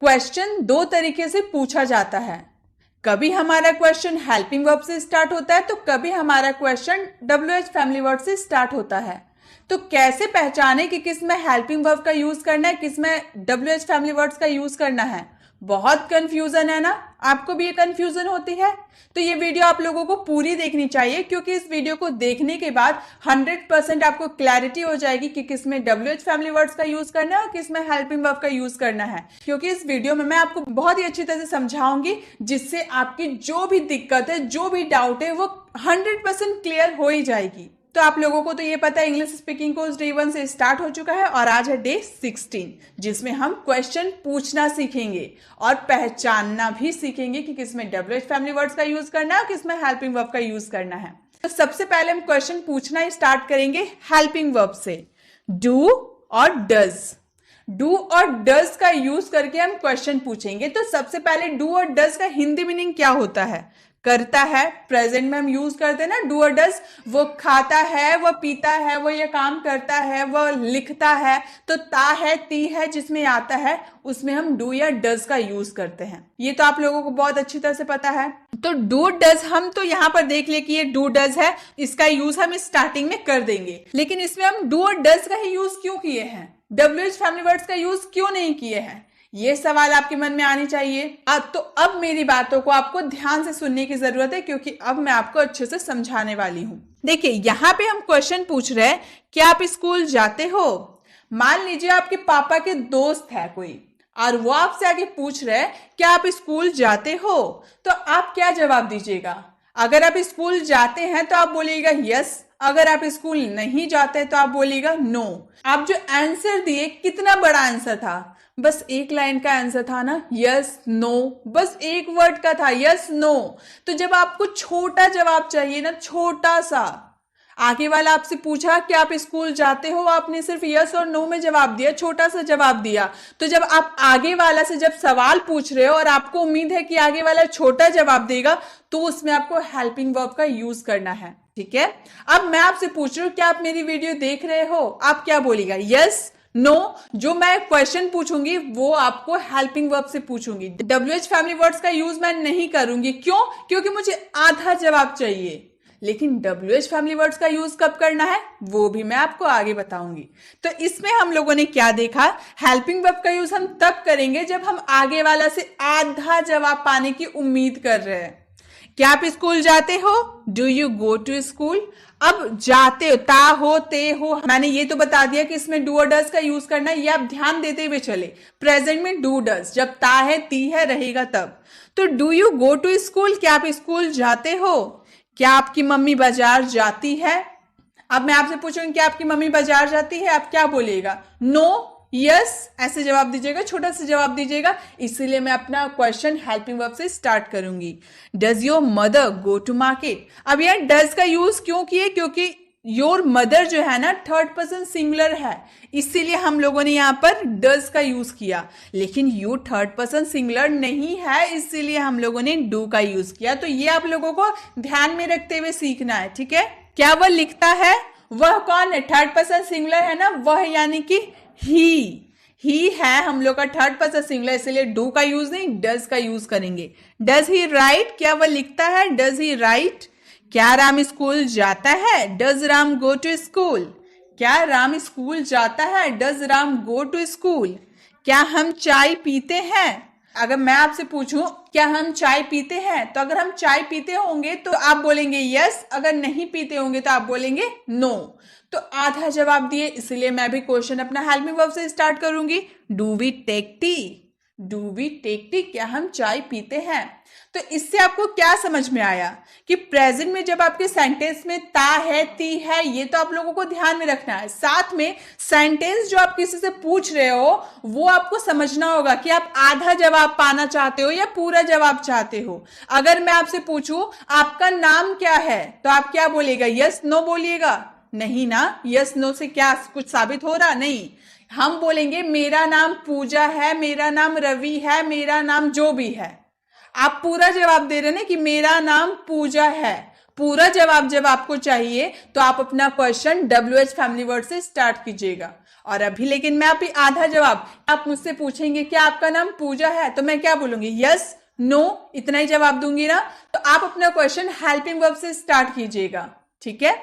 Question दो तरीके से पूछा जाता है। कभी हमारा क्वेश्चन हेल्पिंग वर्ब से स्टार्ट होता है तो कभी हमारा क्वेश्चन WH फैमिली वर्ड से स्टार्ट होता है। तो कैसे पहचाने कि किस में हेल्पिंग वर्ब का यूज करना है, किस में WH फैमिली वर्ड्स का यूज करना है? बहुत कंफ्यूजन है ना, आपको भी ये कंफ्यूजन होती है? तो ये वीडियो आप लोगों को पूरी देखनी चाहिए, क्योंकि इस वीडियो को देखने के बाद 100% आपको क्लैरिटी हो जाएगी कि किस में WH फैमिली वर्ड्स का यूज करना है और किस में हेल्पिंग वर्ब का यूज करना है। क्योंकि इस वीडियो में मैं आपको बहुत ही अच्छी तरह से समझाऊंगी, जिससे आपकी जो भी दिक्कत है, जो भी डाउट है, वो 100% क्लियर हो ही जाएगी। तो आप लोगों को तो ये पता है इंग्लिश स्पीकिंग कोर्स डे 1 से स्टार्ट हो चुका है और आज है डे 16, जिसमें हम क्वेश्चन पूछना सीखेंगे और पहचानना भी सीखेंगे कि किसमें WH फैमिली वर्ड्स का यूज करना है और किसमें हेल्पिंग वर्ब का यूज करना है। तो सबसे पहले हम क्वेश्चन पूछना स्टार्ट करेंगे हेल्पिंग वर्ब से, डू और डज। डू और डज का यूज करके हम क्वेश्चन पूछेंगे। तो सबसे पहले डू और डज का हिंदी मीनिंग क्या होता है? करता है। प्रेजेंट में हम यूज करते हैं ना डू और डज। वो खाता है, वो पीता है, वो ये काम करता है, वो लिखता है। तो ता है, ती है, जिसमें आता है उसमें हम डू या डज का यूज करते हैं। ये तो आप लोगों को बहुत अच्छी तरह से पता है। तो डू डज हम तो यहाँ पर देख ले कि ये डू डज है, इसका यूज हम स्टार्टिंग में कर देंगे। लेकिन इसमें हम डू और डज का ही यूज क्यों किए हैं? WH फैमिली वर्ड्स का यूज क्यों नहीं किए हैं? ये सवाल आपके मन में आनी चाहिए। तो अब मेरी बातों को आपको ध्यान से सुनने की जरूरत है, क्योंकि अब मैं आपको अच्छे से समझाने वाली हूँ। देखिए, यहाँ पे हम क्वेश्चन पूछ रहे हैं कि आप स्कूल जाते हो। मान लीजिए आपके पापा के दोस्त है कोई और वो आपसे आगे पूछ रहे हैं कि आप स्कूल जाते हो, तो आप क्या जवाब दीजिएगा? अगर आप स्कूल जाते हैं तो आप बोलिएगा यस, अगर आप स्कूल नहीं जाते तो आप बोलिएगा नो। आप जो आंसर दिए कितना बड़ा आंसर था? बस एक लाइन का आंसर था ना, यस नो, बस एक वर्ड का था, यस नो। तो जब आपको छोटा जवाब चाहिए ना, छोटा सा, आगे वाला आपसे पूछा कि आप स्कूल जाते हो, आपने सिर्फ यस और नो में जवाब दिया, छोटा सा जवाब दिया। तो जब आप आगे वाला से जब सवाल पूछ रहे हो और आपको उम्मीद है कि आगे वाला छोटा जवाब देगा, तो उसमें आपको हेल्पिंग वर्ब का यूज करना है। ठीक है, अब मैं आपसे पूछ रही हूँ, क्या आप मेरी वीडियो देख रहे हो? आप क्या बोलेगा? Yes, no. जो मैं क्वेश्चन पूछूंगी वो आपको हेल्पिंग वर्ब से पूछूंगी। WH फैमिली वर्ड्स का यूज मैं नहीं करूंगी। क्यों? क्योंकि मुझे आधा जवाब चाहिए। लेकिन WH फैमिली वर्ड्स का यूज कब करना है वो भी मैं आपको आगे बताऊंगी। तो इसमें हम लोगों ने क्या देखा? हेल्पिंग वर्ब का यूज हम तब करेंगे जब हम आगे वाला से आधा जवाब पाने की उम्मीद कर रहे हैं। क्या आप स्कूल जाते हो? Do you go to school? अब जाते हो, ता हो, ते हो, मैंने ये तो बता दिया कि इसमें डू और डज का यूज करना है, ये आप ध्यान देते हुए चले। प्रेजेंट में डू डज, जब ता है, ती है रहेगा तब। तो do you go to school? क्या आप स्कूल जाते हो? क्या आपकी मम्मी बाजार जाती है? अब मैं आपसे पूछूंगी क्या आपकी मम्मी बाजार जाती है, आप क्या बोलिएगा? नो, यस, ऐसे जवाब दीजिएगा, छोटा सा जवाब दीजिएगा। इसीलिए मैं अपना क्वेश्चन हेल्पिंग वर्ब से स्टार्ट करूंगी। Does your mother go to market? अब यार डज का यूज क्यों किए? क्योंकि योर मदर जो है ना थर्ड पर्सन सिंगुलर है, इसीलिए हम लोगों ने यहाँ पर डज का यूज किया। लेकिन यू थर्ड पर्सन सिंगुलर नहीं है, इसीलिए हम लोगों ने डू का यूज किया। तो ये आप लोगों को ध्यान में रखते हुए सीखना है। ठीक है, क्या वह लिखता है? वह कौन है? थर्ड पर्सन सिंगुलर है ना, वह यानी कि ही है हम लोग का थर्ड पर्सन सिंगुलर, इसलिए डू का यूज नहीं डज का यूज करेंगे। Does he write? क्या वह लिखता है? Does he write? क्या राम स्कूल जाता है? Does Ram go to school? क्या राम स्कूल जाता है? Does Ram go to school? क्या हम चाय पीते हैं? अगर मैं आपसे पूछूं क्या हम चाय पीते हैं, तो अगर हम चाय पीते होंगे तो आप बोलेंगे यस, अगर नहीं पीते होंगे तो आप बोलेंगे नो। तो आधा जवाब दिए, इसलिए मैं भी क्वेश्चन अपना हेल्पिंग वर्ब से स्टार्ट करूंगी। Do we take tea? Do we take tea? क्या हम चाय पीते हैं? तो इससे आपको क्या समझ में आया कि प्रेजेंट में जब आपके सेंटेंस में ता है, ती है, ये तो आप लोगों को ध्यान में रखना है। साथ में सेंटेंस जो आप किसी से पूछ रहे हो वो आपको समझना होगा कि आप आधा जवाब पाना चाहते हो या पूरा जवाब चाहते हो। अगर मैं आपसे पूछूं आपका नाम क्या है, तो आप क्या बोलिएगा? यस नो बोलिएगा? नहीं ना, यस नो से क्या कुछ साबित हो रहा? नहीं। हम बोलेंगे मेरा नाम पूजा है, मेरा नाम रवि है, मेरा नाम जो भी है। आप पूरा जवाब दे रहे हैं ना कि मेरा नाम पूजा है, पूरा जवाब जब आपको चाहिए तो आप अपना क्वेश्चन WH फैमिली वर्ड से स्टार्ट कीजिएगा। और अभी लेकिन मैं अभी आधा जवाब, आप मुझसे पूछेंगे क्या आपका नाम पूजा है, तो मैं क्या बोलूंगी, यस नो, इतना ही जवाब दूंगी ना। तो आप अपना क्वेश्चन हेल्पिंग वर्ब से स्टार्ट कीजिएगा, ठीक है।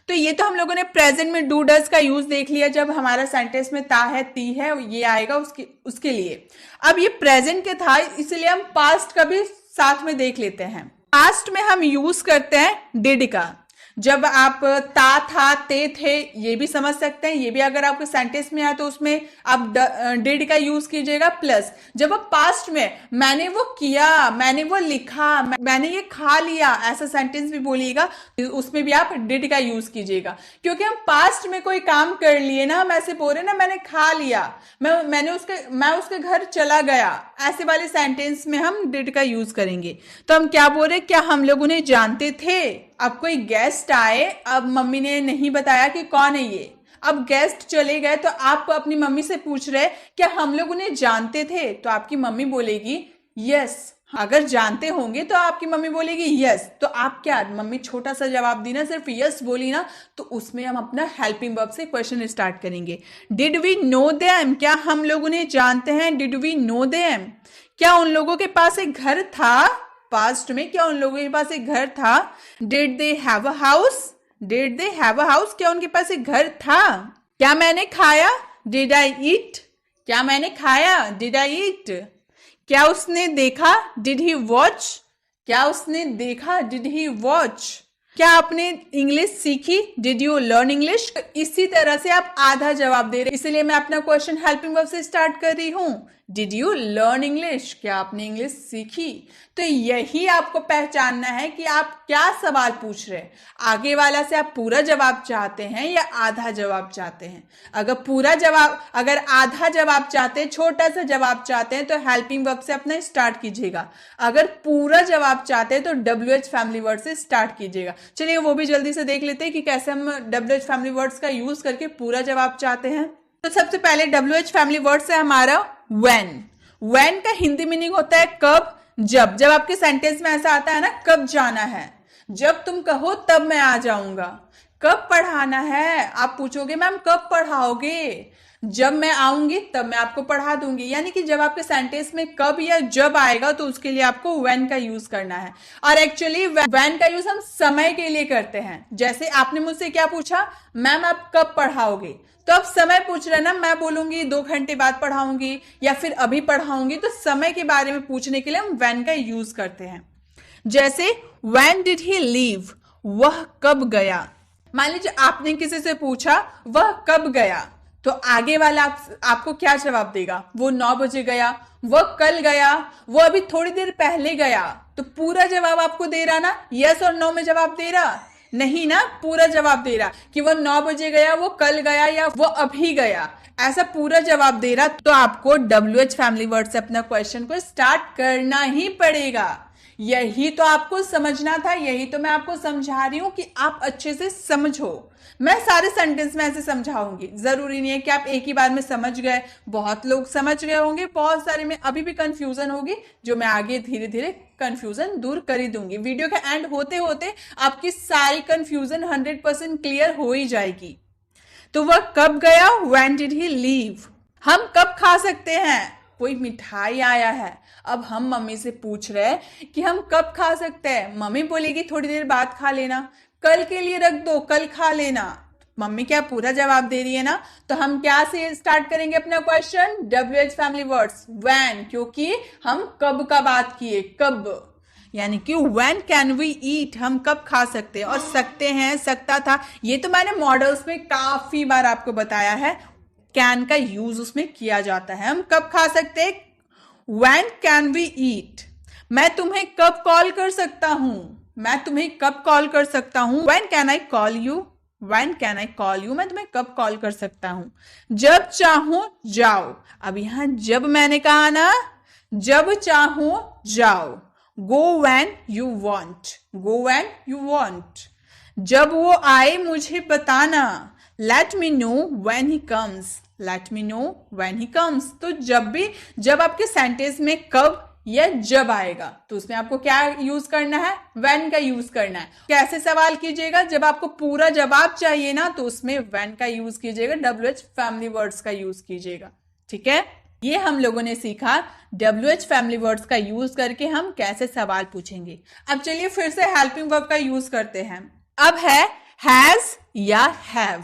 तो ये तो हम लोगों ने प्रेजेंट में डू डज का यूज देख लिया, जब हमारा सेंटेंस में ता है ती है ये आएगा उसके लिए। अब ये प्रेजेंट के था, इसलिए हम पास्ट का भी साथ में देख लेते हैं। पास्ट में हम यूज करते हैं डिड का। जब आप ता था ते थे ये भी समझ सकते हैं, ये भी अगर आपके सेंटेंस में आए तो उसमें आप डिड का यूज कीजिएगा। प्लस जब आप पास्ट में मैंने वो किया, मैंने वो लिखा, मैंने ये खा लिया, ऐसा सेंटेंस भी बोलिएगा, उसमें भी आप डिड का यूज कीजिएगा। क्योंकि हम पास्ट में कोई काम कर लिए ना, हम ऐसे बोल रहे ना मैंने खा लिया, मैं उसके घर चला गया, ऐसे वाले सेंटेंस में हम डिड का यूज करेंगे। तो हम क्या बोल रहे, क्या हम लोग उन्हें जानते थे। अब कोई गेस्ट आए, अब मम्मी ने नहीं बताया कि कौन है ये, अब गेस्ट चले गए तो आप अपनी मम्मी से पूछ रहे क्या हम लोग उन्हें जानते थे, तो आपकी मम्मी बोलेगी यस। अगर जानते होंगे तो आपकी मम्मी बोलेगी यस, तो आप क्या, मम्मी छोटा सा जवाब दी ना, सिर्फ यस बोली ना, तो उसमें हम अपना हेल्पिंग वर्ब से क्वेश्चन स्टार्ट करेंगे। डिड वी नो देम, क्या हम लोग उन्हें जानते हैं, डिड वी नो देम। क्या उन लोगों के पास एक घर था, पास्ट में क्या उन लोगों के पास एक घर था। Did they have a house, did they have a house, क्या उनके पास एक घर था। क्या मैंने खाया, डिड आई ईट, क्या मैंने खाया, डिड आई ईट। क्या उसने देखा, डिड ही वॉच, क्या उसने देखा, डिड ही वॉच। क्या आपने इंग्लिश सीखी, डिड यू लर्न इंग्लिश। इसी तरह से आप आधा जवाब दे रहे, इसलिए मैं अपना क्वेश्चन हेल्पिंग वर्ब से स्टार्ट कर रही हूं। डिड यू लर्न इंग्लिश, क्या आपने इंग्लिश सीखी। तो यही आपको पहचानना है कि आप क्या सवाल पूछ रहे हैं। आगे वाला से आप पूरा जवाब चाहते हैं या आधा जवाब चाहते हैं। अगर आधा जवाब चाहते हैं, छोटा सा जवाब चाहते हैं, तो हेल्पिंग वर्ब से अपना स्टार्ट कीजिएगा। अगर पूरा जवाब चाहते हैं तो WH फैमिली वर्ड से स्टार्ट कीजिएगा। चलिए वो भी जल्दी से देख लेते हैं कि कैसे हम WH फैमिली वर्ड्स का यूज करके पूरा जवाब चाहते हैं। तो सबसे पहले WH फैमिली वर्ड से हमारा व्हेन का हिंदी मीनिंग होता है कब, जब आपके सेंटेंस में ऐसा आता है ना, कब जाना है, जब तुम कहो तब मैं आ जाऊंगा। कब पढ़ाना है, आप पूछोगे मैम कब पढ़ाओगे, जब मैं आऊंगी तब मैं आपको पढ़ा दूंगी। यानी कि जब आपके सेंटेंस में कब या जब आएगा तो उसके लिए आपको व्हेन का यूज करना है। और एक्चुअली व्हेन का यूज हम समय के लिए करते हैं। जैसे आपने मुझसे क्या पूछा, मैम आप कब पढ़ाओगे, तो आप समय पूछ रहे ना, मैं बोलूंगी 2 घंटे बाद पढ़ाऊंगी या फिर अभी पढ़ाऊंगी, तो समय के बारे में पूछने के लिए हम व्हेन का यूज करते हैं। जैसे व्हेन डिड ही लीव, वह कब गया। मान लीजिए आपने किसी से पूछा वह कब गया, तो आगे वाला आपको क्या जवाब देगा, वो 9 बजे गया, वह कल गया, वो अभी थोड़ी देर पहले गया। तो पूरा जवाब आपको दे रहा ना, यस और नो में जवाब दे रहा नहीं ना, पूरा जवाब दे रहा कि वो 9 बजे गया, वो कल गया या वो अभी गया, ऐसा पूरा जवाब दे रहा। तो आपको WH फैमिली वर्ड से अपना क्वेश्चन को स्टार्ट करना ही पड़ेगा। यही तो आपको समझना था, यही तो मैं आपको समझा रही हूं कि आप अच्छे से समझो। मैं सारे सेंटेंस में ऐसे समझाऊंगी, जरूरी नहीं है कि आप एक ही बार में समझ गए। बहुत लोग समझ गए होंगे, बहुत सारे में अभी भी कंफ्यूजन होगी, जो मैं आगे धीरे धीरे कंफ्यूजन दूर कर ही दूंगी। वीडियो के एंड होते होते आपकी सारी कंफ्यूजन 100% क्लियर हो ही जाएगी। तो वह कब गया, व्हेन डिड ही लीव। हम कब खा सकते हैं, कोई मिठाई आया है, अब हम मम्मी से पूछ रहे हैं कि हम कब खा सकते हैं। मम्मी बोलेगी थोड़ी देर बाद खा लेना, कल के लिए रख दो, कल खा लेना। मम्मी क्या पूरा जवाब दे रही है ना, तो हम क्या से स्टार्ट करेंगे अपना question, WH family words when, क्योंकि हम कब का बात किए, कब, यानी कि व्हेन कैन वी ईट, हम कब खा सकते हैं। और सकते हैं, सकता था, ये तो मैंने मॉडल्स में काफी बार आपको बताया है, कैन का यूज उसमें किया जाता है। हम कब खा सकते हैं, व्हेन कैन वी ईट। मैं तुम्हें कब कॉल कर सकता हूं, मैं तुम्हें कब कॉल कर सकता हूं, when can I call you, when can I call you, मैं तुम्हें कब कॉल कर सकता हूं। जब चाहो जाओ, अब यहां जब मैंने कहा ना, जब चाहो जाओ। Go when you want, go when you want. जब वो आए मुझे बताना, let me know when he comes, let me know when he comes. तो जब आपके सेंटेंस में कब या जब आएगा, तो उसमें आपको क्या यूज करना है, व्हेन का यूज करना है। कैसे सवाल कीजिएगा, जब आपको पूरा जवाब चाहिए ना तो उसमें व्हेन का यूज कीजिएगा, WH फैमिली वर्ड्स का यूज कीजिएगा। ठीक है, ये हम लोगों ने सीखा WH फैमिली वर्ड्स का यूज करके हम कैसे सवाल पूछेंगे। अब चलिए फिर से हेल्पिंग वर्ब का यूज करते हैं। अब है हैज या हैव।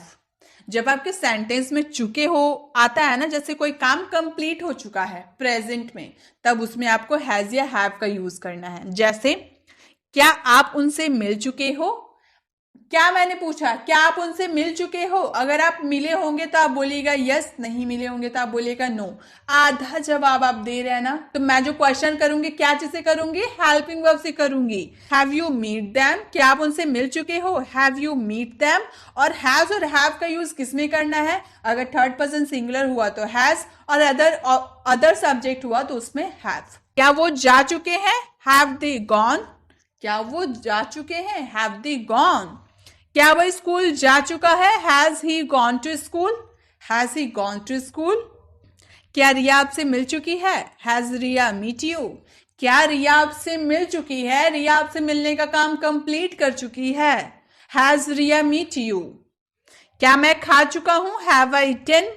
जब आपके सेंटेंस में चुके हो आता है ना, जैसे कोई काम कंप्लीट हो चुका है प्रेजेंट में, तब उसमें आपको हैज या हैव का यूज करना है। जैसे क्या आप उनसे मिल चुके हो, क्या मैंने पूछा, क्या आप उनसे मिल चुके हो। अगर आप मिले होंगे तो आप बोलिएगा यस, नहीं मिले होंगे तो आप बोलिएगा नो। आधा जवाब आप दे रहे हैं ना, तो मैं जो क्वेश्चन करूंगी क्या चीज से करूंगी, हेल्पिंग वर्ब से करूंगी। हैव यू मीट देम, क्या आप उनसे मिल चुके हो, हैव यू मीट देम। और हैज और हैव का यूज किसमें करना है, अगर थर्ड पर्सन सिंगुलर हुआ तो हैज, और अदर सब्जेक्ट हुआ तो उसमें हैव। क्या वो जा चुके हैं, हैव दे गॉन, क्या वो जा चुके हैं, हैव दे गॉन। क्या वह स्कूल जा चुका है, has he gone to school, has he gone to school. क्या रिया आपसे मिल चुकी है, हैज रिया मीट यू, क्या रिया आपसे मिल चुकी है, रिया आपसे मिलने का काम कंप्लीट कर चुकी है, हैज रिया मीट यू। क्या मैं खा चुका हूं, हैव आई ईटन,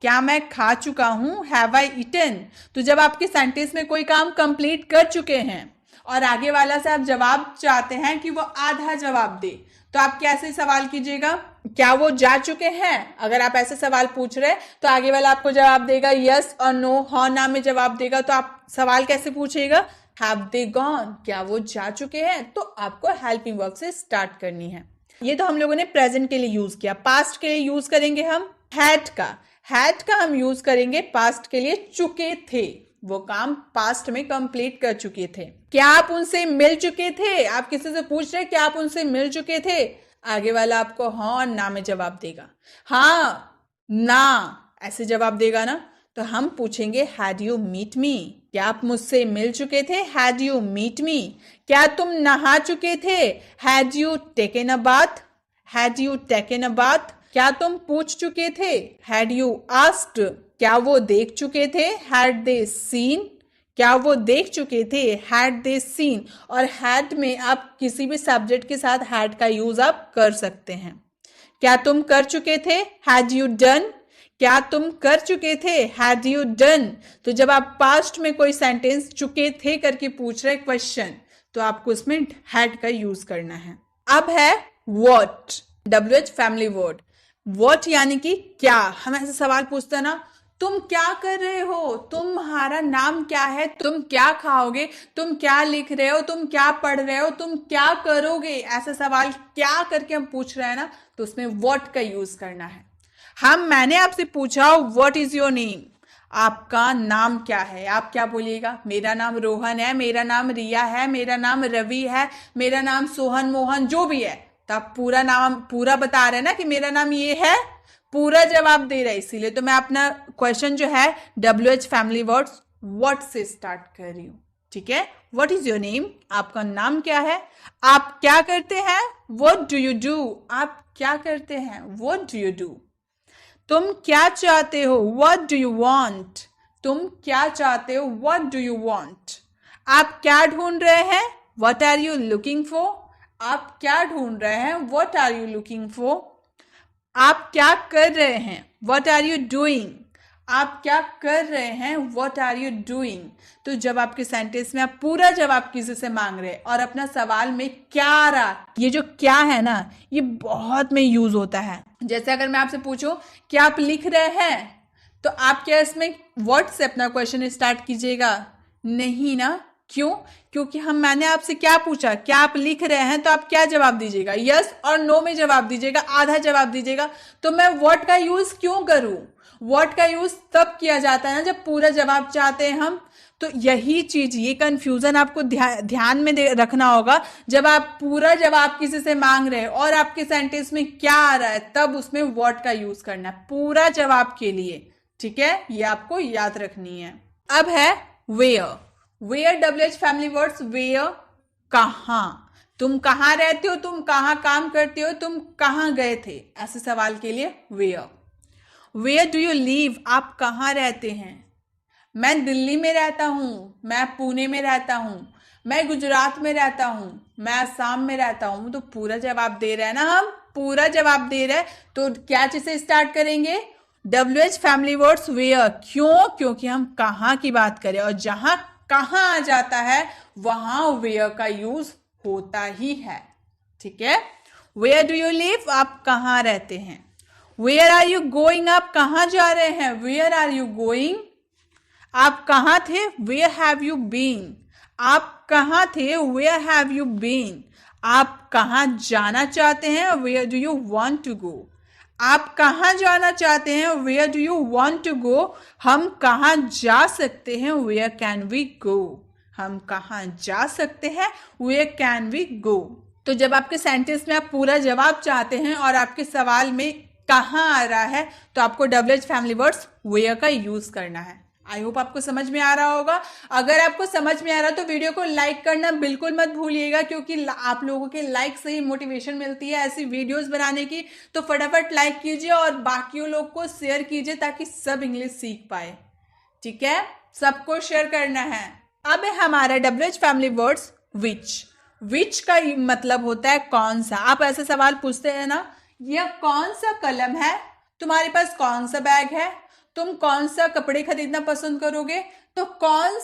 क्या मैं खा चुका हूं, हैव आई ईटन। तो जब आपके सेंटेंस में कोई काम कंप्लीट कर चुके हैं और आगे वाला से आप जवाब चाहते हैं कि वो आधा जवाब दे, तो आप कैसे सवाल कीजिएगा, क्या वो जा चुके हैं। अगर आप ऐसे सवाल पूछ रहे हैं तो आगे वाला आपको जवाब देगा यस और नो, हाँ ना में जवाब देगा। तो आप सवाल कैसे पूछिएगा, हैव दे गॉन, क्या वो जा चुके हैं। तो आपको हेल्पिंग वर्ब से स्टार्ट करनी है। ये तो हम लोगों ने प्रेजेंट के लिए यूज किया। पास्ट के लिए यूज करेंगे हम हैड का। हैड का हम यूज करेंगे पास्ट के लिए, चुके थे, वो काम पास्ट में कंप्लीट कर चुके थे। क्या आप उनसे मिल चुके थे, आप किसी से पूछ रहे क्या आप उनसे मिल चुके थे, आगे वाला आपको हाँ और ना में जवाब देगा। हाँ ना ऐसे जवाब देगा ना, तो हम पूछेंगे हैड यू मीट मी, क्या आप मुझसे मिल चुके थे, हैड यू मीट मी। क्या तुम नहा चुके थे, had you taken a bath, had you taken a bath. क्या तुम पूछ चुके थे, हैड यू आस्क्ड। क्या वो देख चुके थे, हैड दे सीन, क्या वो देख चुके थे, हैड दे सीन। और हैड में आप किसी भी सब्जेक्ट के साथ हैड का यूज आप कर सकते हैं। क्या तुम कर चुके थे, हैड यू डन, क्या तुम कर चुके थे, हैड यू डन। तो जब आप पास्ट में कोई सेंटेंस चुके थे करके पूछ रहे क्वेश्चन, तो आपको उसमें हैड का यूज करना है। अब है what, WH family word. What यानी कि क्या। हम ऐसे सवाल पूछते हैं ना, तुम क्या कर रहे हो, तुम्हारा नाम क्या है, तुम क्या खाओगे, तुम क्या लिख रहे हो, तुम क्या पढ़ रहे हो, तुम क्या करोगे। ऐसे सवाल क्या करके हम पूछ रहे हैं ना, तो उसमें व्हाट का यूज करना है। मैंने आपसे पूछा व्हाट इज योर नेम, आपका नाम क्या है, आप क्या बोलिएगा, मेरा नाम रोहन है, मेरा नाम रिया है, मेरा नाम रवि है, मेरा नाम सोहन मोहन, जो भी है। तो आप पूरा नाम पूरा बता रहे हैं ना कि मेरा नाम ये है, पूरा जवाब दे रहा है। इसीलिए तो मैं अपना क्वेश्चन जो है WH फैमिली वर्ड्स व्हाट से स्टार्ट कर रही हूं। ठीक है, व्हाट इज योर नेम, आपका नाम क्या है, आप क्या करते हैं, व्हाट डू यू डू, आप क्या करते हैं, व्हाट डू यू डू। तुम क्या चाहते हो, व्हाट डू यू वांट, तुम क्या चाहते हो, व्हाट डू यू वांट। आप क्या ढूंढ रहे हैं, what are you looking for, आप क्या ढूंढ रहे हैं, what are you looking for. आप क्या कर रहे हैं, व्हाट आर यू डूइंग, आप क्या कर रहे हैं, व्हाट आर यू डूइंग। तो जब आपके सेंटेंस में आप पूरा जवाब किसी से मांग रहे हैं और अपना सवाल में क्या आ रहा, ये जो क्या है ना, ये बहुत में यूज होता है। जैसे अगर मैं आपसे पूछूं क्या आप लिख रहे हैं, तो आप क्या इसमें व्हाट से अपना क्वेश्चन स्टार्ट कीजिएगा, नहीं ना। क्यों, क्योंकि मैंने आपसे क्या पूछा, क्या आप लिख रहे हैं, तो आप क्या जवाब दीजिएगा, यस और नो में जवाब दीजिएगा, आधा जवाब दीजिएगा। तो मैं व्हाट का यूज क्यों करूं, व्हाट का यूज तब किया जाता है ना जब पूरा जवाब चाहते हैं हम। तो यही चीज, ये कंफ्यूजन आपको ध्यान में रखना होगा। जब आप पूरा जवाब किसी से मांग रहे हैं और आपके सेंटेंस में क्या आ रहा है, तब उसमें व्हाट का यूज करना है पूरा जवाब के लिए। ठीक है, ये आपको याद रखनी है। अब है where. Where WH family words, where कहां, तुम कहां रहते हो, तुम कहां काम करते हो, तुम कहां गए थे, ऐसे सवाल के लिए where. Where do you live, आप कहां रहते हैं। मैं दिल्ली में रहता हूँ, मैं पुणे में रहता हूँ, मैं गुजरात में रहता हूँ, मैं असम में रहता हूँ। तो पूरा जवाब दे रहे हैं ना, हम पूरा जवाब दे रहे हैं। तो क्या चीज से स्टार्ट करेंगे? WH family words where. क्यों? क्योंकि हम कहाँ की बात करें, और जहां कहाँ आ जाता है वहां वेयर का यूज होता ही है। ठीक है। Where do you live? आप कहाँ रहते हैं। Where are you going? आप कहाँ जा रहे हैं। Where are you going? आप कहाँ थे? Where have you been? आप कहाँ थे? Where have you been? आप कहाँ जाना चाहते हैं? Where do you want to go? आप कहाँ जाना चाहते हैं? Where do you want to go? हम कहाँ जा सकते हैं? वेयर कैन वी गो? हम कहाँ जा सकते हैं? Where can we go? तो जब आपके सेंटेंस में आप पूरा जवाब चाहते हैं और आपके सवाल में कहाँ आ रहा है, तो आपको WH फैमिली वर्ड्स वेयर का यूज करना है। आई होप आपको समझ में आ रहा होगा। अगर आपको समझ में आ रहा है तो वीडियो को लाइक करना बिल्कुल मत भूलिएगा, क्योंकि आप लोगों के लाइक से ही मोटिवेशन मिलती है ऐसी वीडियोस बनाने की। तो फटाफट लाइक कीजिए और बाकी लोग को शेयर कीजिए ताकि सब इंग्लिश सीख पाए। ठीक है, सबको शेयर करना है। अब है हमारा WH फैमिली वर्ड्स विच। विच का मतलब होता है कौन सा। आप ऐसे सवाल पूछते हैं ना, यह कौन सा कलम है, तुम्हारे पास कौन सा बैग है, तुम कौन सा कपड़े खरीदना पसंद करोगे। तो कौन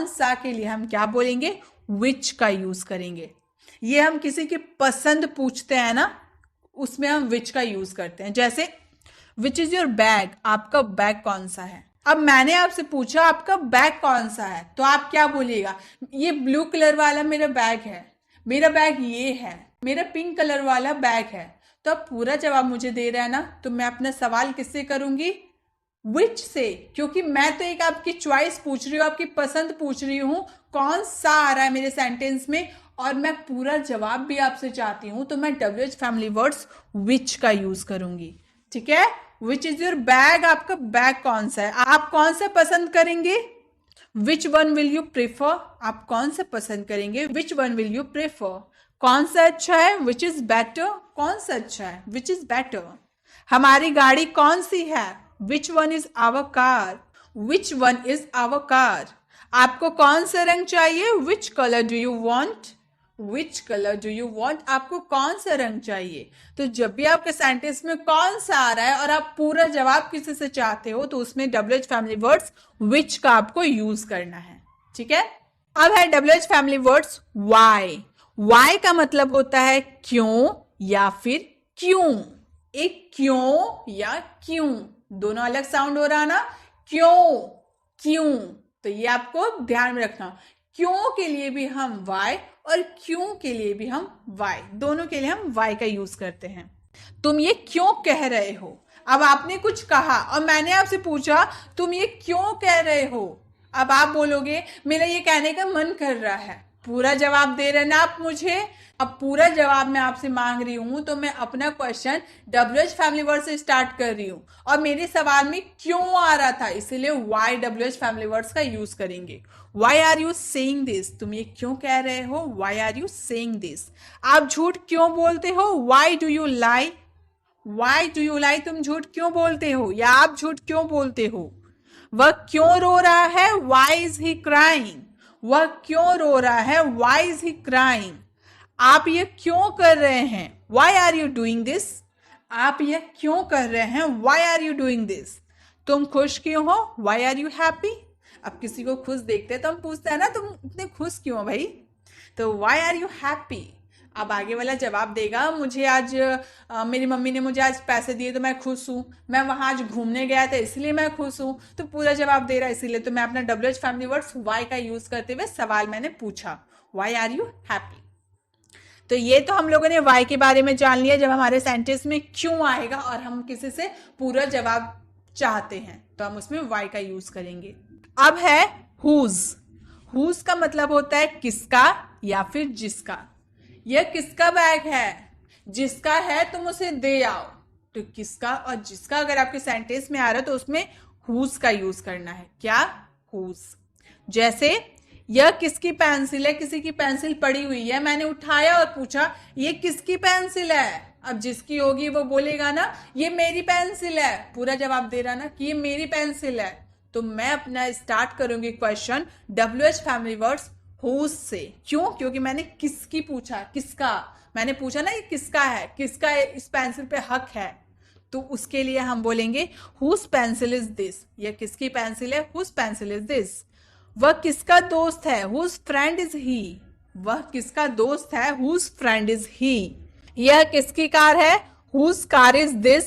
सा के लिए हम क्या बोलेंगे? विच का यूज करेंगे। ये हम किसी की पसंद पूछते हैं ना, उसमें हम विच का यूज करते हैं। जैसे विच इज योर बैग? आपका बैग कौन सा है। अब मैंने आपसे पूछा आपका बैग कौन सा है, तो आप क्या बोलिएगा? ये ब्लू कलर वाला मेरा बैग है, मेरा बैग ये है, मेरा पिंक कलर वाला बैग है। तो अब पूरा जवाब मुझे दे रहा है ना, तो मैं अपना सवाल किससे करूंगी? विच से, क्योंकि मैं तो एक आपकी चॉइस पूछ रही हूँ, आपकी पसंद पूछ रही हूँ, कौन सा आ रहा है मेरे सेंटेंस में, और मैं पूरा जवाब भी आपसे चाहती हूँ, तो मैं WH फैमिली वर्ड्स विच का यूज करूंगी। ठीक है। Which is your bag? आपका बैग कौन सा है। आप कौन सा पसंद करेंगे? Which one will you prefer? आप कौन सा पसंद करेंगे? Which one will you prefer? कौन सा अच्छा है? Which is better? कौन सा अच्छा है? Which is better? हमारी गाड़ी कौन सी है? Which one is our car? Which one is our car? आपको कौन सा रंग चाहिए? Which colour do you want? Which colour do you want? आपको कौन सा रंग चाहिए? तो जब भी आपके सेंटेंस में कौन सा आ रहा है और आप पूरा जवाब किसी से चाहते हो, तो उसमें WH फैमिली वर्ड्स विच का आपको यूज करना है। ठीक है। अब है WH family words why. Why का मतलब होता है क्यों या फिर क्यों। एक क्यों या क्यों, दोनों अलग साउंड हो रहा ना, क्यों क्यों। तो ये आपको ध्यान में रखना। क्यों के लिए भी हम वाई और क्यों के लिए भी हम वाई, दोनों के लिए हम वाई का यूज करते हैं। तुम ये क्यों कह रहे हो? अब आपने कुछ कहा और मैंने आपसे पूछा तुम ये क्यों कह रहे हो। अब आप बोलोगे मेरा ये कहने का मन कर रहा है। पूरा जवाब दे रहे ना आप मुझे। अब पूरा जवाब मैं आपसे मांग रही हूं, तो मैं अपना क्वेश्चन WH फैमिली वर्ड से स्टार्ट कर रही हूं, और मेरे सवाल में क्यों आ रहा था, इसीलिए वाई WH फैमिली वर्ड्स का यूज करेंगे। Why are you saying this? तुम ये क्यों कह रहे हो? Why are you saying this? आप झूठ क्यों बोलते हो? Why do you lie? Why do you lie? तुम झूठ क्यों बोलते हो, या आप झूठ क्यों बोलते हो? वह क्यों रो रहा है? Why is he crying? वह क्यों रो रहा है? Why is he crying? आप ये क्यों कर रहे हैं? Why are you doing this? आप ये क्यों कर रहे हैं? Why are you doing this? तुम खुश क्यों हो? Why are you happy? अब किसी को खुश देखते हैं तो हम पूछते हैं ना तुम इतने खुश क्यों हो भाई, तो वाई आर यू हैप्पी? अब आगे वाला जवाब देगा मुझे आज मेरी मम्मी ने मुझे आज पैसे दिए तो मैं खुश हूँ, मैं वहां आज घूमने गया था इसलिए मैं खुश हूँ। तो पूरा जवाब दे रहा है, इसीलिए तो मैं अपना WH फैमिली वर्ड्स वाई का यूज करते हुए सवाल मैंने पूछा, वाई आर यू हैप्पी? तो ये तो हम लोगों ने वाई के बारे में जान लिया। जब हमारे सेंटेंस में क्यों आएगा और हम किसी से पूरा जवाब चाहते हैं, तो हम उसमें वाई का यूज करेंगे। अब है हुज। हुज का मतलब होता है किसका या फिर जिसका। यह किसका बैग है? जिसका है तुम उसे दे आओ। तो किसका और जिसका अगर आपके सेंटेंस में आ रहा है तो उसमें हुज का यूज करना है। क्या? हुज। जैसे यह किसकी पेंसिल है? किसी की पेंसिल पड़ी हुई है, मैंने उठाया और पूछा ये किसकी पेंसिल है। अब जिसकी होगी वो बोलेगा ना ये मेरी पेंसिल है, पूरा जवाब दे रहा ना कि ये मेरी पेंसिल है। तो मैं अपना स्टार्ट करूंगी question WH family words whose से। क्यों? क्योंकि मैंने किसकी पूछा, किसका, मैंने पूछा ना ये किसका है, किसका इस पेंसिल पे हक है, तो उसके लिए हम बोलेंगे हुज पेंसिल इज दिस। ये किसकी पेंसिल है? Whose pencil is this. वह किसका दोस्त है? Whose friend is he. वह किसका दोस्त है? Whose friend is he. यह किसकी कार है? Whose car is this.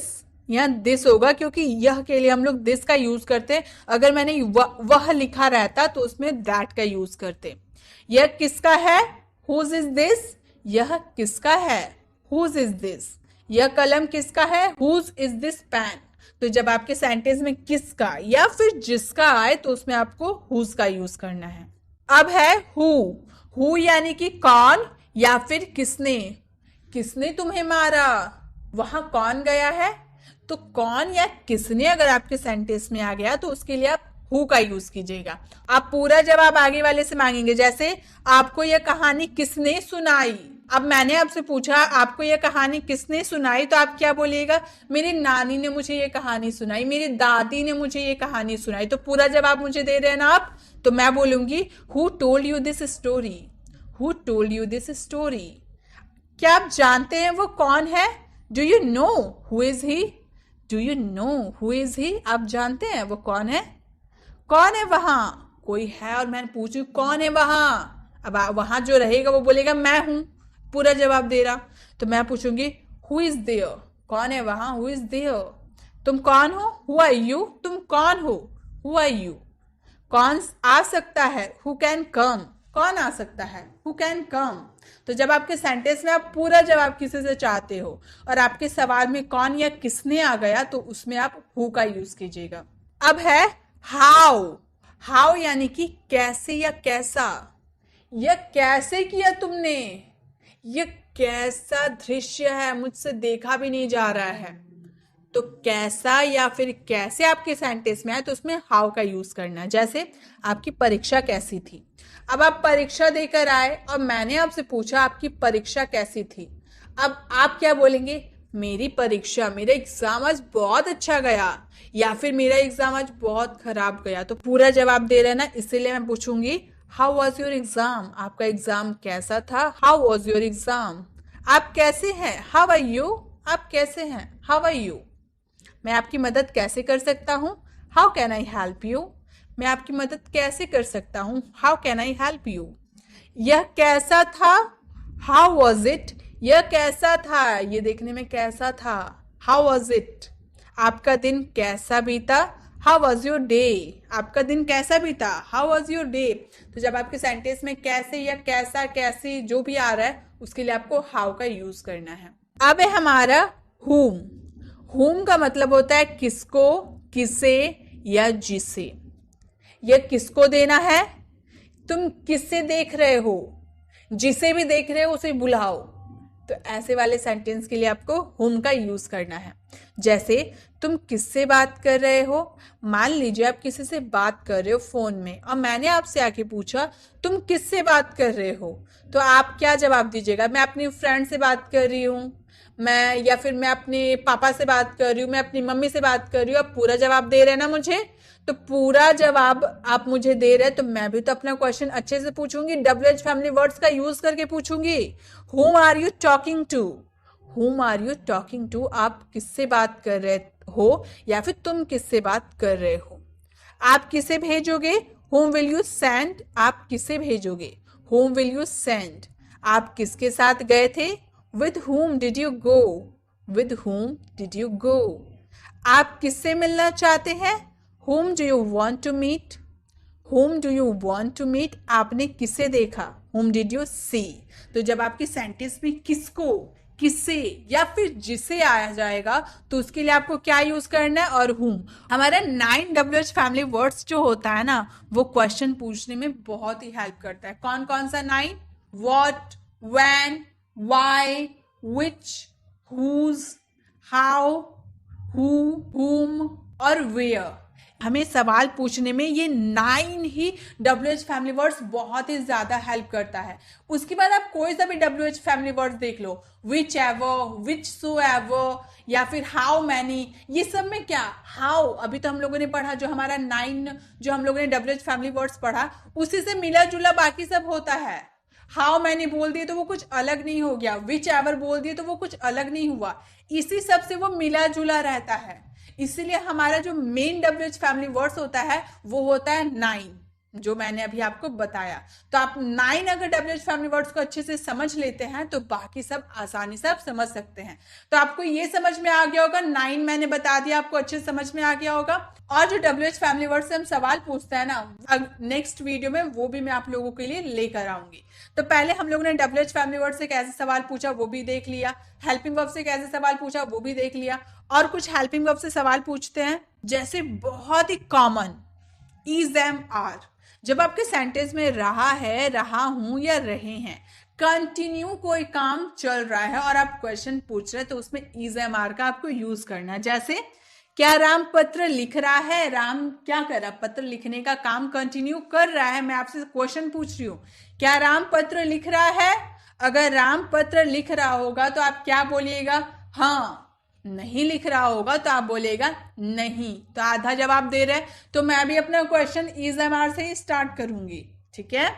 यहाँ दिस होगा क्योंकि यह के लिए हम लोग दिस का यूज करते हैं। अगर मैंने वह लिखा रहता तो उसमें दैट का यूज करते। यह किसका है? Whose is this. यह किसका है? Whose is this. यह कलम किसका है? Whose is this pen. तो जब आपके सेंटेंस में किसका या फिर जिसका आए तो उसमें आपको हुज का यूज करना है। अब है हु यानी कि कौन या फिर किसने। किसने तुम्हें मारा? वहां कौन गया है? तो कौन या किसने अगर आपके सेंटेंस में आ गया तो उसके लिए आप हु का यूज कीजिएगा। आप पूरा जवाब आगे वाले से मांगेंगे। जैसे आपको यह कहानी किसने सुनाई। अब मैंने आपसे पूछा आपको यह कहानी किसने सुनाई, तो आप क्या बोलिएगा? मेरी नानी ने मुझे ये कहानी सुनाई, मेरी दादी ने मुझे ये कहानी सुनाई। तो पूरा जवाब मुझे दे रहे हैं ना आप, तो मैं बोलूंगी who told you this story. Who told you this story. क्या आप जानते हैं वो कौन है? Do you know who is he? Do you know who is he? आप जानते हैं वो कौन है? कौन है वहां? कोई है और मैं पूछू कौन है वहां। अब वहां जो रहेगा वो बोलेगा मैं हूं, पूरा जवाब दे रहा। तो मैं पूछूंगी हु इज देयर। कौन है वहां? Who is there. तुम कौन हो? Who are you. तुम कौन हो? Who are you. कौन आ सकता है? Who can come. कौन आ सकता है? Who can come. तो जब आपके सेंटेंस में आप पूरा जवाब किसी से चाहते हो और आपके सवाल में कौन या किसने आ गया तो उसमें आप हु का यूज कीजिएगा। अब है हाउ। हाउ यानी कि कैसे या कैसा। यह कैसे किया तुमने? यह कैसा दृश्य है, मुझसे देखा भी नहीं जा रहा है। तो कैसा या फिर कैसे आपके सेंटेंस में आए तो उसमें हाउ का यूज करना। जैसे आपकी परीक्षा कैसी थी। अब आप परीक्षा देकर आए और मैंने आपसे पूछा आपकी परीक्षा कैसी थी। अब आप क्या बोलेंगे? मेरी परीक्षा, मेरा एग्जाम आज बहुत अच्छा गया या फिर मेरा एग्जाम आज बहुत खराब गया। तो पूरा जवाब दे रहे हैं ना, इसीलिए मैं पूछूंगी हाउ वॉज योर एग्जाम। आपका एग्जाम कैसा था? How was your exam. आप कैसे हैं? How are you. आप कैसे हैं? How are you. मैं आपकी मदद कैसे कर सकता हूँ? How can I help you. मैं आपकी मदद कैसे कर सकता हूँ? How can I help you. यह कैसा था? How was it. यह कैसा था? ये देखने में कैसा था? How was it. आपका दिन कैसा बीता? How was your day. आपका दिन कैसा बीता? How was your day. तो जब आपके सेंटेंस में कैसे या कैसा, कैसी जो भी आ रहा है उसके लिए आपको हाउ का यूज करना है। अब है हमारा whom। whom का मतलब होता है किसको, किसे या जिसे। यह किसको देना है? तुम किससे देख रहे हो? जिसे भी देख रहे हो उसे बुलाओ। तो ऐसे वाले सेंटेंस के लिए आपको whom का यूज करना है। जैसे तुम किससे बात कर रहे हो। मान लीजिए आप किसी से बात कर रहे हो फोन में और मैंने आपसे आके पूछा तुम किससे बात कर रहे हो, तो आप क्या जवाब दीजिएगा? मैं अपनी फ्रेंड से बात कर रही हूँ, मैं या फिर मैं अपने पापा से बात कर रही हूँ, मैं अपनी मम्मी से बात कर रही हूँ। आप पूरा जवाब दे रहे हैं ना मुझे, तो पूरा जवाब आप मुझे दे रहे हैं तो मैं भी तो अपना क्वेश्चन अच्छे से पूछूंगी, WH फैमिली वर्ड्स का यूज करके पूछूंगी। whom are you talking to. whom are you talking to. आप किससे बात कर रहे हो या फिर तुम किससे बात कर रहे हो। आप किसे भेजोगे? whom will you send। आप किसे भेजोगे? whom will you send। आप किसके साथ गए थे? with whom did you go। with whom did you go। आप किससे मिलना चाहते हैं? whom do you want to meet। whom do you want to meet। आपने किसे देखा? whom did you see। तो जब आपकी सेंटेंस में किसको, किससे या फिर जिसे आया जाएगा तो उसके लिए आपको क्या यूज करना है और whom। हमारा 9 WH फैमिली वर्ड्स जो होता है ना वो क्वेश्चन पूछने में बहुत ही हेल्प करता है। कौन कौन सा 9? what, when, why, which, whose, how, who, whom और where। हमें सवाल पूछने में ये 9 ही WH फैमिली वर्ड्स बहुत ही ज्यादा हेल्प करता है। उसके बाद आप कोई सा भी WH फैमिली वर्ड्स देख लो, which ever, which so ever, या फिर हाउ मैनी, ये सब में क्या हाउ, अभी तो हम लोगों ने पढ़ा जो हमारा 9 जो हम लोगों ने WH फैमिली वर्ड्स पढ़ा उसी से मिला जुला बाकी सब होता है। हाउ मैनी बोल दिए तो वो कुछ अलग नहीं हो गया, विच एवर बोल दिए तो वो कुछ अलग नहीं हुआ, इसी सब से वो मिला जुला रहता है। इसीलिए हमारा जो मेन WH फैमिली वर्ड्स होता है वो होता है 9, जो मैंने अभी आपको बताया। तो आप 9 अगर WH फैमिली वर्ड्स को अच्छे से समझ लेते हैं तो बाकी सब आसानी से आप समझ सकते हैं। तो आपको ये समझ में आ गया होगा, 9 मैंने बता दिया, आपको अच्छे से समझ में आ गया होगा। और जो WH फैमिली वर्ड से हम सवाल पूछते हैं ना, नेक्स्ट वीडियो में वो भी मैं आप लोगों के लिए लेकर आऊंगी। तो पहले हम लोगों ने WH फैमिली वर्ड से कैसे सवाल पूछा वो भी देख लिया, हेल्पिंग वर्ब से कैसे सवाल पूछा वो भी देख लिया, और कुछ हेल्पिंग वर्ब से सवाल पूछते हैं जैसे बहुत ही कॉमन इज, एम, आर। जब आपके सेंटेंस में रहा है, रहा हूं या रहे हैं, कंटिन्यू कोई काम चल रहा है और आप क्वेश्चन पूछ रहे हैं तो उसमें इज, एम, आर का आपको यूज करना है। जैसे क्या राम पत्र लिख रहा है, राम क्या कर रहा है, पत्र लिखने का काम कंटिन्यू कर रहा है। मैं आपसे क्वेश्चन पूछ रही हूं, क्या राम पत्र लिख रहा है? अगर राम पत्र लिख रहा होगा तो आप क्या बोलिएगा? हाँ। नहीं लिख रहा होगा तो आप बोलेगा नहीं। तो आधा जवाब दे रहे हैं, तो मैं भी अपना क्वेश्चन इज, एम, आर से ही स्टार्ट करूंगी। ठीक है,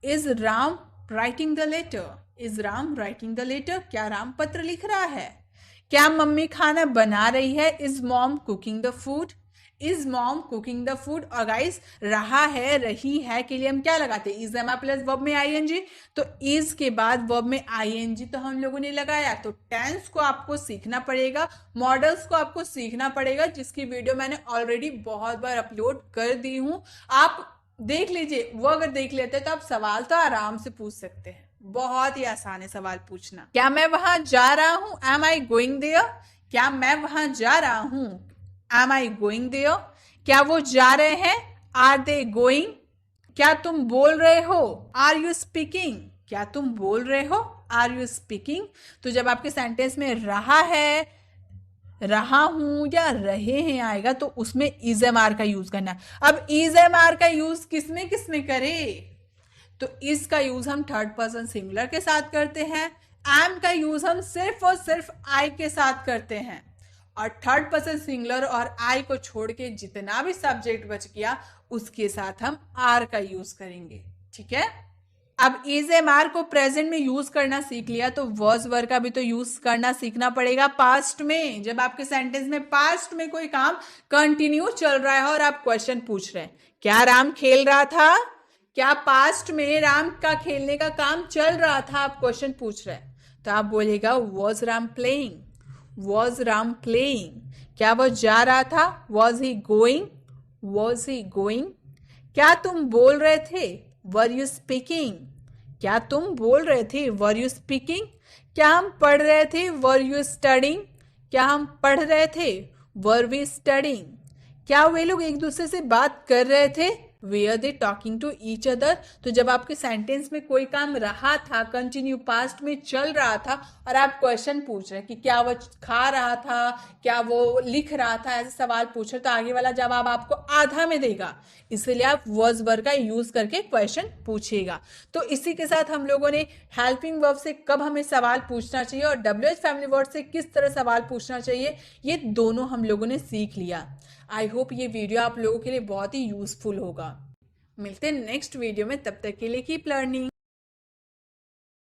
is Ram writing the letter? Is Ram writing the letter? क्या राम पत्र लिख रहा है? क्या मम्मी खाना बना रही है? Is mom cooking the food? Is mom cooking the food? और गाइस, रहा है, रही है के लिए हम क्या लगाते हैं? Is, am, are plus verb में आईएनजी। तो इज के बाद वर्ब में आईएनजी तो हम लोगों ने लगाया। तो टेंस को आपको सीखना पड़ेगा, मॉडल्स को आपको सीखना पड़ेगा, जिसकी वीडियो मैंने ऑलरेडी बहुत बार अपलोड कर दी हूं। आप देख लीजिए, वो अगर देख लेते हैं तो आप सवाल तो आराम से पूछ सकते हैं। बहुत ही आसान है सवाल पूछना। क्या मैं वहां जा रहा हूं? Am I going there? क्या मैं वहां जा रहा हूं? Am I going there? क्या वो जा रहे हैं? Are they going? क्या तुम बोल रहे हो? Are you speaking? क्या तुम बोल रहे हो? Are you speaking? तो जब आपके सेंटेंस में रहा है, रहा हूं या रहे हैं आएगा तो उसमें इज, एम, आर का यूज करना। अब इज, एम, आर का यूज किसमें किसमें करें? तो इस का यूज हम थर्ड पर्सन सिंगुलर के साथ करते हैं, एम का यूज हम सिर्फ और सिर्फ आई के साथ करते हैं, और थर्ड पर्सन सिंगुलर और आई को छोड़ के जितना भी सब्जेक्ट बच गया उसके साथ हम आर का यूज करेंगे। ठीक है, अब इज, एम, आर को प्रेजेंट में यूज करना सीख लिया तो वॉज वर्ब का भी तो यूज करना सीखना पड़ेगा पास्ट में। जब आपके सेंटेंस में पास्ट में कोई काम कंटिन्यू चल रहा है और आप क्वेश्चन पूछ रहे हैं, क्या राम खेल रहा था? क्या पास्ट में राम का खेलने का काम चल रहा था? आप क्वेश्चन पूछ रहे हैं तो आप बोलेगा was Ram playing? Was Ram playing? क्या वो जा रहा था? Was he going? Was he going? क्या तुम बोल रहे थे? Were you speaking? क्या तुम बोल रहे थे? Were you speaking? क्या हम पढ़ रहे थे? Were you studying? क्या हम पढ़ रहे थे? Were we studying? क्या वे लोग एक दूसरे से बात कर रहे थे? Were they talking to each other? तो जब आपके सेंटेंस में कोई काम रहा था, कंटिन्यू पास्ट में चल रहा था और आप क्वेश्चन पूछ रहे हैं कि क्या वो खा रहा था, क्या वो लिख रहा था, ऐसे सवाल पूछ रहे तो आगे वाला जवाब आपको आधा में देगा, इसलिए आप वॉज वर्ब का यूज करके क्वेश्चन पूछिएगा। तो इसी के साथ हम लोगों ने हेल्पिंग वर्ब से कब हमें सवाल पूछना चाहिए और WH फैमिली वर्ड से किस तरह सवाल पूछना चाहिए, ये दोनों हम लोगों ने सीख लिया। आई होप ये वीडियो आप लोगों के लिए बहुत ही यूजफुल होगा। मिलते हैं नेक्स्ट वीडियो में, तब तक के लिए कीप लर्निंग।